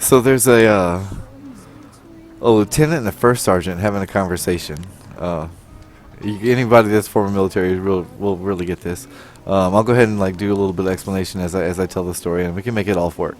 So there's a lieutenant and a first sergeant having a conversation. Uh, Anybody that's former military will really get this. I'll go ahead and like do a little bit of explanation as I tell the story, and we can make it all work.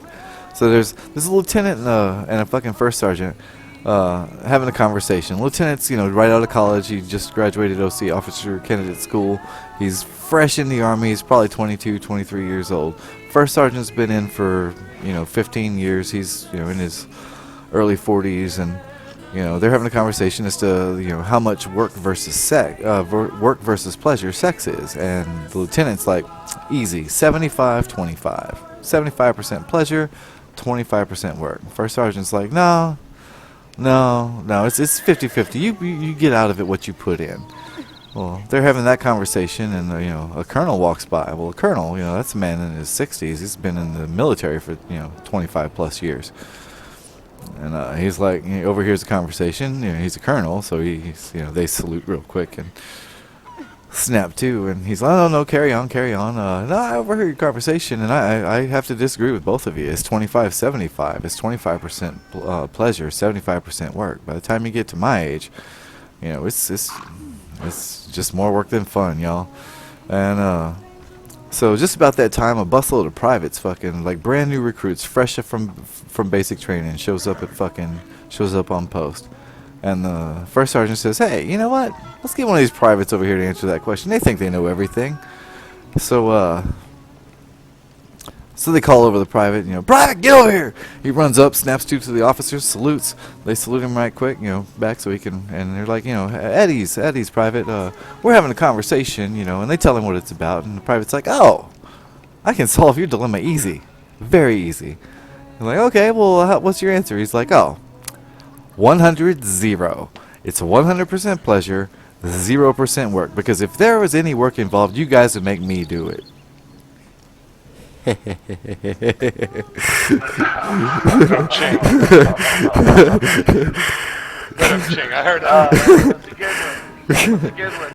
So there's a lieutenant and a fucking first sergeant having a conversation. Lieutenant's right out of college. He just graduated OC officer candidate school. He's fresh in the army. He's probably 22, 23 years old. First sergeant's been in for 15 years. He's in his early 40s, and they're having a conversation as to how much work versus work versus pleasure sex is, and the lieutenant's like, easy, 75-25, 75% pleasure, 25% work. First sergeant's like, no, it's 50-50. You get out of it what you put in. Well, they're having that conversation, and a colonel walks by. Well, a colonel, that's a man in his 60s. He's been in the military for 25 plus years. And he's like, he overhears the conversation. He's a colonel, so they salute real quick and snap to. And he's like, oh, no, carry on. No, I overheard your conversation, and I have to disagree with both of you. It's 25-75. It's 25% pleasure, 75% work. By the time you get to my age, it's just more work than fun, y'all. And so just about that time, a busload of privates, fucking like brand new recruits, fresh from basic training, shows up on post. And the first sergeant says, "Hey, you know what? Let's get one of these privates over here to answer that question. They think they know everything." So they call over the private. Private, get over here. He runs up, snaps to the officers, salutes. They salute him right quick, back so he can. And they're like, Eddie's private. We're having a conversation, and they tell him what it's about. And the private's like, oh, I can solve your dilemma easy, very easy. They're like, okay, well, what's your answer? He's like, oh, 100-0. It's 100% pleasure, 0% work. Because if there was any work involved, you guys would make me do it. Ching. Ching. I heard that. That's a good one. That's a good one.